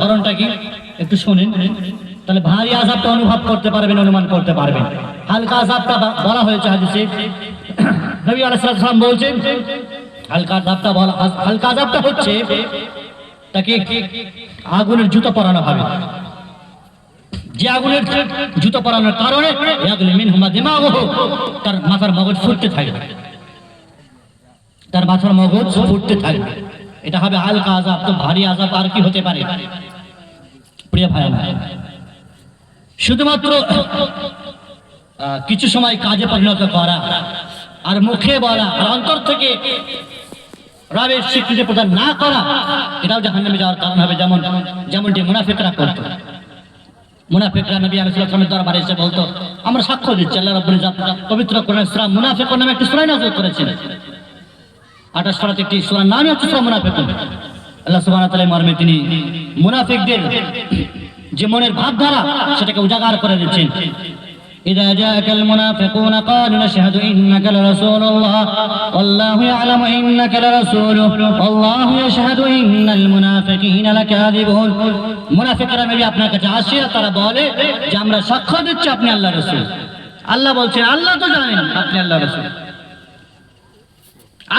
ধরনটা কি একটু শোনেন, তাহলে ভারী আযাবটা অনুভব করতে পারবেন, অনুমান করতে পারবেন। হালকা আযাবটা বলা হয়েছে হাদিসে, নবী আলাইহিস সালাম বলছেন হালকা আযাবটা হচ্ছে তাকে আগুনের জুতো পরানো হবে, যে আগুনের জুতো পরানোর কারণে ইয়াগলি মিনহুমা দিমাগুহু, তার মাথার মগজ ফুটতে থাকবে, তার মাথার মগজ ফুটতে থাকবে। এটা হবে হালকা আযাব। তো ভারী আযাব আর কি হতে পারে প্রিয় ভাই আমার? শুধুমাত্র কিছু সময় কাজে পরিণত করা আর মুখে বলা আর অন্তর থেকে রবের স্বীকৃতি প্রদান না করা, এটাও জাহান্নামে যাওয়ার কারণ হবে। যেমনটি মুনাফিকরা করত। মুনাফিকরা নবী আলাইহিস সালামের দরবারে এসে বলতো, আমরা সাক্ষ্য দিচ্ছি আল্লাহ রাব্বুল ইজ্জত পবিত্র কোরআনে সূরা মুনাফিকুন নামে একটি সূরা নাযিল করেছেন। 28 সূরাতে একটি সূরার নাম হচ্ছে সূরা মুনাফিকুন। আল্লাহ সুবহানাহু ওয়া তাআলা মর্মে তিনি মুনাফিকদের যে মনের ভাবধারা সেটাকে উজাগার করে দিচ্ছেন। إذا جاءك المنافقون قالوا نشهد إنك لرسول الله والله يعلم إنك لرسوله والله يشهد إن المنافقين لكاذبون। মুনাফিকরা নবী আপনার কাছে আসে, তারা বলে যে আমরা সাক্ষ্য দিচ্ছি আপনি আল্লাহর রাসূল। আল্লাহ বলছেন আল্লাহ তো জানেন আপনি আল্লাহর রাসূল,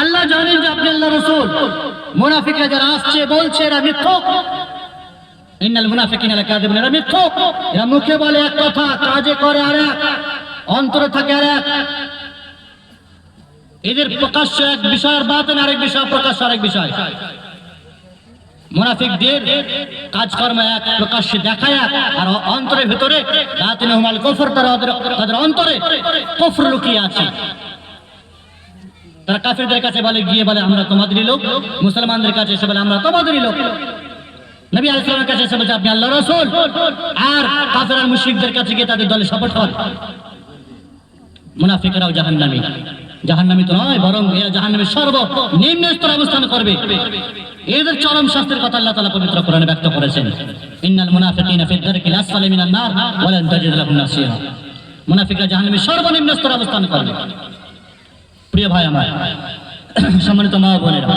আল্লাহ জানেন যে আপনি আল্লাহর রাসূল। মুনাফিকরা যারা আসছে বলছে এরা মিথ্যুক, ইন্নাল মুনাফিকিনা লাকাযিবুন, এরা মিথ্যুক। এরা মুখে বলে এক কথা, কাজে করে আরেক, অন্তরে থাকে আরেক। এদের প্রকাশ্য এক বিষয় আর বাতিন আরেক বিষয়, প্রকাশ্য আরেক বিষয়। মুনাফিকদের কাজকর্ম এক, প্রকাশ্যে দেখায় এক, আর অন্তরের ভিতরে বাতিনহুমাল কুফর, তাদের অন্তরে কুফর লুকিয়ে আছে। তারা কাফিরদের কাছে গিয়ে বলে আমরা তোমাদেরই লোক, মুসলমানদের কাছে এসে বলে আমরা তোমাদেরই লোক। নবী আলাইহিস সালামের কাছে এসে বলছে আপনি আল্লাহর রাসূল, আর কাফের আর মুশরিকদের কাছে গিয়ে তাদের দলে সাপোর্ট করে। মুনাফিকরাও জাহান্নামী। জাহান্নামী তো নয়, বরং এরা জাহান্নামের সর্বনিম্ন স্তরে অবস্থান করবে। এদের চরম শাস্তির কথা আল্লাহ তাআলা পবিত্র কোরআনে ব্যক্ত করেছেন, ইন্নাল মুনাফিকিনা ফি দারকিল আসফালি মিনান নার ওয়া লান তাজিদ লাহুম নাসীরা। মুনাফিকরা জাহান্নামের সর্বনিম্ন স্তরে অবস্থান করবে। প্রিয় ভাই আমার, সম্মানিত মা বোনেরা,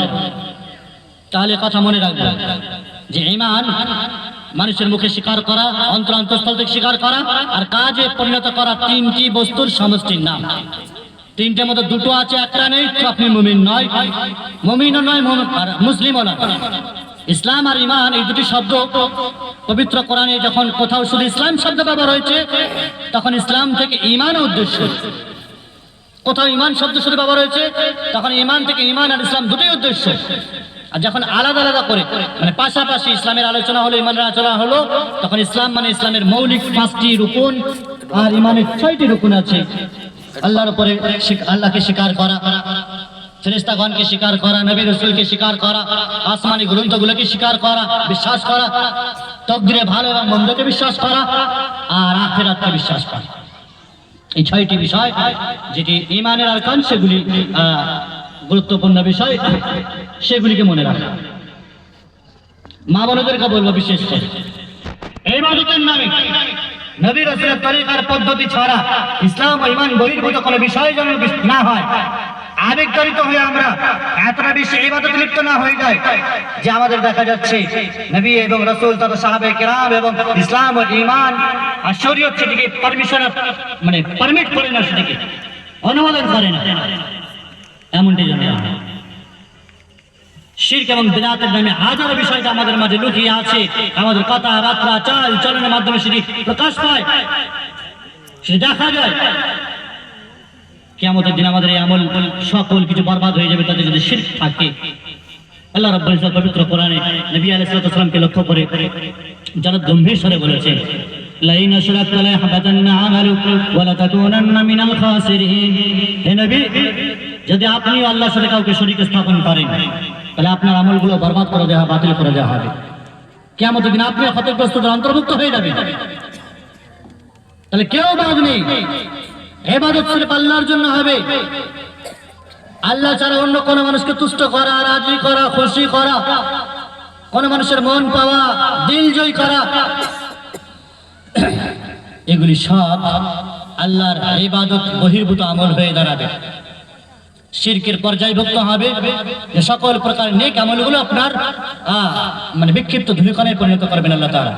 তাহলে কথা মনে রাখবেন যে ঈমান মানুষের মুখে স্বীকার করা, অন্তরস্থল থেকে স্বীকার করা আর কাজে পরিণত করা, তিনটি বস্তুর সমষ্টির নাম। তিনটের মধ্যে দুটো আছে, একটা নেই, তো আপনি মুমিন নয়, মুমিনও নয়, মুসলিমও নয়। ইসলাম আর ঈমান এই দুটি শব্দ পবিত্র কোরআনে যখন কোথাও শুধু ইসলাম শব্দ ব্যবহার হয়েছে, তখন ইসলাম থেকে ঈমানের উদ্দেশ্য। কোথাও ঈমান শব্দ শুধু ব্যবহার হয়েছে, তখন ঈমান থেকে ঈমান আর ইসলাম দুটোই উদ্দেশ্য। আর যখন আলাদা আলাদা করে মানে পাশাপাশি ইসলামের আলোচনা হলো, ঈমানের আলোচনা হলো, তখন ইসলাম মানে ইসলামের মৌলিক 5টি রুকুন আর ঈমানের 6টি রুকুন আছে। আল্লাহর উপরে আল্লাহকে স্বীকার করা, ফেরেশতাগণকে স্বীকার করা, নবী রাসূলকে স্বীকার করা, আসমানি গ্রন্থগুলোকে স্বীকার করা, বিশ্বাস করা, তাকদীরে ভালো এবং মন্দকে বিশ্বাস করা, আর আখিরাতকে বিশ্বাস করা। এই 6টি বিষয় যেটি ঈমানের আরকান, সেগুলি গুরুত্বপূর্ণ বিষয়, সেগুলিকে মনে রাখা। মা বোনদেরকে বলবো বিশেষ করে ইবাদতের নামে নবী রাসূলের তরিকার পদ্ধতি ছাড়া ইসলাম ও ঈমান বহির্ভূত কোনো বিষয় যেন না হয়। আবেগতাড়িত হয়ে আমরা এতটা বেশি ইবাদতে লিপ্ত না হয়ে যায় যে আমাদের দেখা যাচ্ছে নবী এবং রাসূল তথা সাহাবায়ে কেরাম এবং ইসলাম ও ঈমান আর শরীয়ত সেটিকে পারমিট করে না, সেটিকে অনুমোদন করে না। এমনটি যেন না হয়। শিরক এবং বিদআতের নামে হাজারো বিষয়টা আমাদের মাঝে লুকিয়ে আছে। আমাদের কথাবার্তা, চাল চলনের মাধ্যমে সেটি প্রকাশ পায়, সেটি দেখা যায়। কিয়ামতের দিন আমাদের এই আমল সকল কিছু বরবাদ হয়ে যাবে তাতে যদি শিরক থাকে। আল্লাহ রাব্বুল ইজ্জত পবিত্র কোরআনে নবী আলাইহিস সালামকে লক্ষ্য করে যারা গম্ভীর স্বরে বলেছেন, লাইন আশরাকতা লায়াহবাতান্না আমালুকা ওয়া লাতাকুনান্না মিনাল খাসিরিন। হে নবী, যদি আপনি আল্লাহর সাথে কাউকে শরীক স্থাপন করেন তাহলে আপনার আমলগুলো বরবাদ করে দেওয়া, বাতিল করে দেওয়া হবে। কিয়ামতের দিন আপনি ক্ষতিগ্রস্তদের অন্তর্ভুক্ত হয়ে যাবেন। তাহলে কেউ বাদ নেই, ইবাদত সির্ফ আল্লাহর জন্য হবে। আল্লাহ ছাড়া অন্য কোন মানুষকে তুষ্ট করা, রাজি করা, খুশি করা, কোন মানুষের মন পাওয়া, দিল জয় করা, এগুলি সব আল্লাহর ইবাদত বহির্ভূত আমল হয়ে দাঁড়াবে। শিরকের পর্যায়ভুক্ত হবে, যে সকল প্রকার নেক আমলগুলো আপনার মানে বিক্ষিপ্ত ধূলিকণায় পরিণত করবেন আল্লাহ তাআলা।